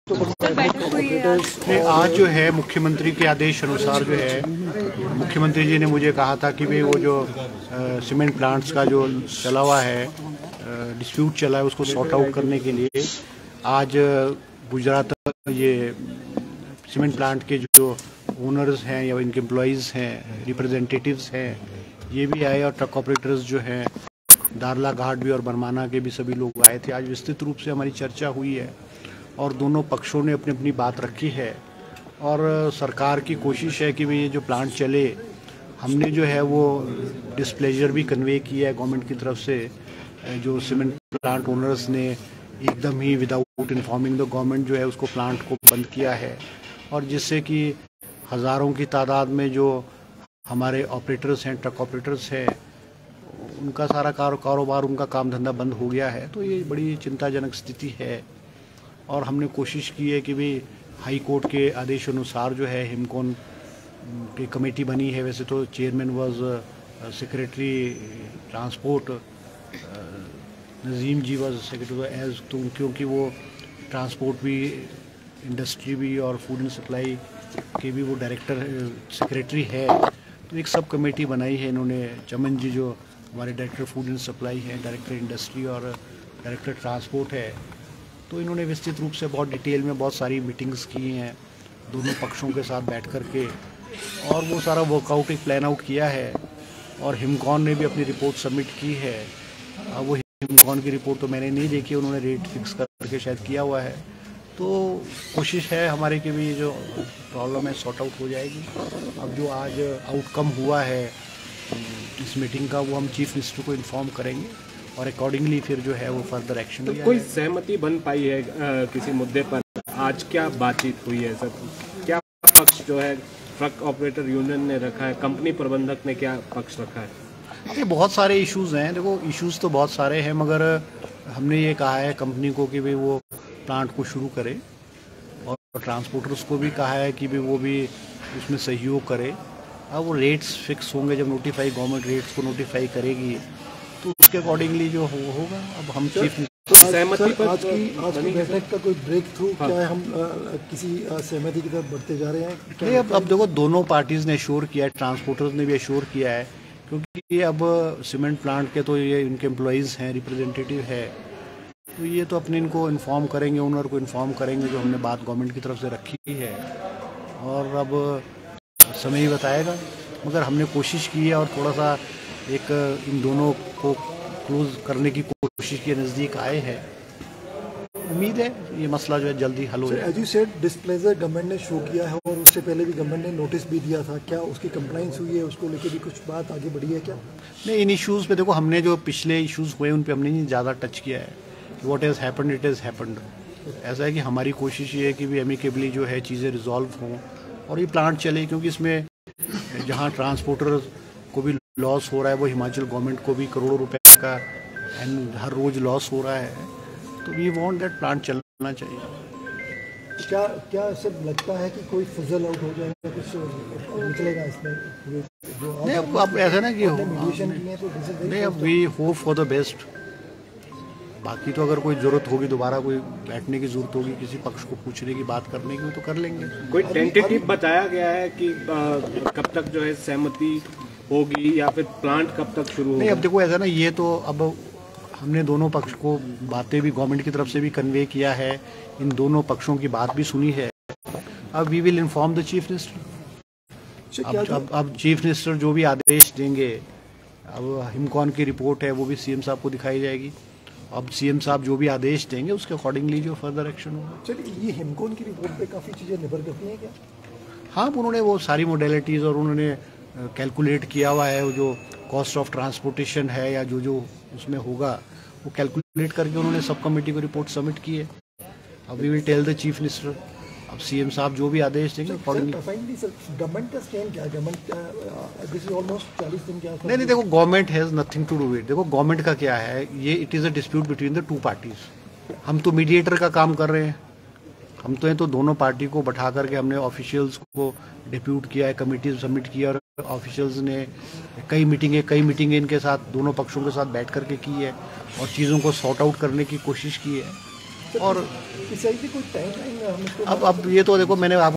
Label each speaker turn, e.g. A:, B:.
A: आज जो है मुख्यमंत्री के आदेश अनुसार जो है मुख्यमंत्री जी ने मुझे कहा था कि भाई वो जो सीमेंट प्लांट्स का जो चला हुआ है डिस्प्यूट चला है उसको सॉर्ट आउट करने के लिए आज गुजरात ये सीमेंट प्लांट के जो ओनर्स हैं या इनके एम्प्लॉयज़ हैं रिप्रेजेंटेटिव्स हैं ये भी आए और ट्रक ऑपरेटर्स जो हैं दारला घाट भी और बरमाना के भी सभी लोग आए थे। आज विस्तृत रूप से हमारी चर्चा हुई है और दोनों पक्षों ने अपनी अपनी बात रखी है और सरकार की कोशिश है कि भाई ये जो प्लांट चले। हमने जो है वो डिस्प्लेजर भी कन्वे किया है गवर्नमेंट की तरफ से। जो सीमेंट प्लांट ओनर्स ने एकदम ही विदाउट इन्फॉर्मिंग द गवर्नमेंट जो है उसको प्लांट को बंद किया है और जिससे कि हज़ारों की तादाद में जो हमारे ऑपरेटर्स हैं ट्रक ऑपरेटर्स हैं उनका सारा कारोबार उनका काम धंधा बंद हो गया है। तो ये बड़ी चिंताजनक स्थिति है और हमने कोशिश की है कि भाई हाई कोर्ट के आदेश अनुसार जो है हिमकॉन की कमेटी बनी है। वैसे तो chairman was secretary transport, Nazim ji was secretary as, तो क्योंकि वो ट्रांसपोर्ट भी इंडस्ट्री भी और फूड एंड सप्लाई के भी वो डायरेक्टर सेक्रेटरी है। तो एक सब कमेटी बनाई है इन्होंने। चमन जी जो हमारे डायरेक्टर फूड एंड सप्लाई हैं, डायरेक्टर इंडस्ट्री और डायरेक्टर ट्रांसपोर्ट है, तो इन्होंने विस्तृत रूप से बहुत डिटेल में बहुत सारी मीटिंग्स की हैं दोनों पक्षों के साथ बैठ कर के और वो सारा वर्कआउट एक प्लान आउट किया है और हिमकॉन ने भी अपनी रिपोर्ट सबमिट की है। वो हिमकॉन की रिपोर्ट तो मैंने नहीं देखी, उन्होंने रेट फिक्स करके शायद किया हुआ है। तो कोशिश है हमारे कि भी जो प्रॉब्लम है सॉर्ट आउट हो जाएगी। अब जो आज आउटकम हुआ है इस मीटिंग का वो हम चीफ मिनिस्टर को इन्फॉर्म करेंगे और अकॉर्डिंगली फिर जो है वो फर्दर एक्शन
B: तो कोई सहमति बन पाई है किसी मुद्दे पर? आज क्या बातचीत हुई है सर? क्या पक्ष जो है ट्रक ऑपरेटर यूनियन ने रखा है, कंपनी प्रबंधक ने क्या पक्ष रखा है?
A: ये बहुत सारे इश्यूज हैं। देखो इश्यूज तो बहुत सारे हैं मगर हमने ये कहा है कंपनी को कि भाई वो प्लांट को शुरू करे और ट्रांसपोर्टर्स को भी कहा है कि भाई वो भी उसमें सहयोग करे। अब वो रेट्स फिक्स होंगे जब नोटिफाई गवर्नमेंट रेट्स को नोटिफाई करेगी तो उसके अकॉर्डिंगली जो होगा। अब हम चीफ
C: सहमति पर आज की बैठक का कोई ब्रेक थ्रू क्या है? हम किसी सहमति की तरफ बढ़ते जा रहे हैं?
A: नहीं, अब देखो दोनों पार्टीज ने एश्योर किया है, ट्रांसपोर्टर्स ने भी एश्योर किया है क्योंकि ये अब सीमेंट प्लांट के तो ये इनके एम्प्लॉयज़ हैं, रिप्रेजेंटेटिव है, तो ये तो अपने इनको इन्फॉर्म करेंगे, ओनर को इन्फॉर्म करेंगे जो हमने बात गवर्नमेंट की तरफ से रखी है और अब समय ही बताएगा। मगर हमने कोशिश की है और थोड़ा सा एक इन दोनों को क्लोज करने की कोशिश की, नज़दीक आए हैं। उम्मीद है ये मसला जो है जल्दी हल हो जाए।
C: As you said displeasure government ने शो किया है और उससे पहले भी गवर्नमेंट ने नोटिस भी दिया था, क्या उसकी कंप्लाइंस हुई है? उसको लेकर भी कुछ बात आगे बढ़ी है क्या?
A: नहीं, इन इश्यूज़ पे देखो हमने जो पिछले इश्यूज़ हुए उन पे हमने नहीं ज़्यादा टच किया है। What has happened it has happened. ऐसा है कि हमारी कोशिश ये है कि भी एमिकेबली जो है चीज़ें रिजॉल्व हों और ये प्लांट चले, क्योंकि इसमें जहाँ ट्रांसपोर्टर को भी लॉस हो रहा है वो हिमाचल गवर्नमेंट को भी करोड़ों रुपए का हर रोज लॉस हो रहा है। तो वी वांट दैट प्लांट चलना चाहिए।
C: क्या सब लगता है कि कोई फिजल आउट हो जाएगा, कुछ निकलेगा इसमें?
A: नहीं, अब ऐसा ना कि नहीं, अब we hope for the best. बाकी तो अगर कोई जरूरत होगी दोबारा कोई बैठने की जरूरत होगी, किसी पक्ष को पूछने की बात करने की तो कर लेंगे।
B: कोई टेंटेटिव बताया गया है कि कब तक जो है सहमति होगी या फिर प्लांट कब तक शुरू होगा?
A: नहीं, अब देखो ऐसा ना, ये तो अब हमने दोनों पक्ष को बातें भी गवर्नमेंट की तरफ से भी कन्वे किया है, इन दोनों पक्षों की बात भी सुनी है। अब we will inform the chief minister. अब चीफ मिनिस्टर जो भी आदेश देंगे, अब हिमकॉन की रिपोर्ट है वो भी सीएम साहब को दिखाई जाएगी। अब सीएम साहब जो भी आदेश देंगे उसके अकॉर्डिंगली जो फर्दर एक्शन होगा।
C: चलिए, ये हिमकॉन की रिपोर्ट पे काफ़ी चीज़ें निर्भर करती हैं क्या?
A: हाँ, उन्होंने वो सारी मोडेलिटीज़ और उन्होंने कैलकुलेट किया हुआ है, वो जो कॉस्ट ऑफ ट्रांसपोर्टेशन है या जो जो उसमें होगा वो कैलकुलेट करके उन्होंने सब कमेटी को रिपोर्ट सबमिट की है। अब we will tell the chief minister. अब सीएम साहब जो भी आदेश देंगे
C: गवर्नमेंट का स्टैंड क्या है? गवर्नमेंट दिस इज ऑलमोस्ट 40 दिन क्या?
A: नहीं, देखो government has nothing to do it. देखो गवर्नमेंट का क्या है, ये it is a dispute between the two parties. हम तो मीडिएटर का काम कर रहे हैं। हम तो दोनों पार्टी को बैठा करके हमने ऑफिशियल्स को डिप्यूट किया है, कमेटी सबमिट किया और ऑफिशियल्स ने कई मीटिंगें इनके साथ दोनों पक्षों के साथ बैठ करके की है और चीज़ों को सॉर्ट आउट करने की कोशिश की है। और
C: इस आई कोई टाइम लाइन हम इसको
A: अब ये तो देखो मैंने आपको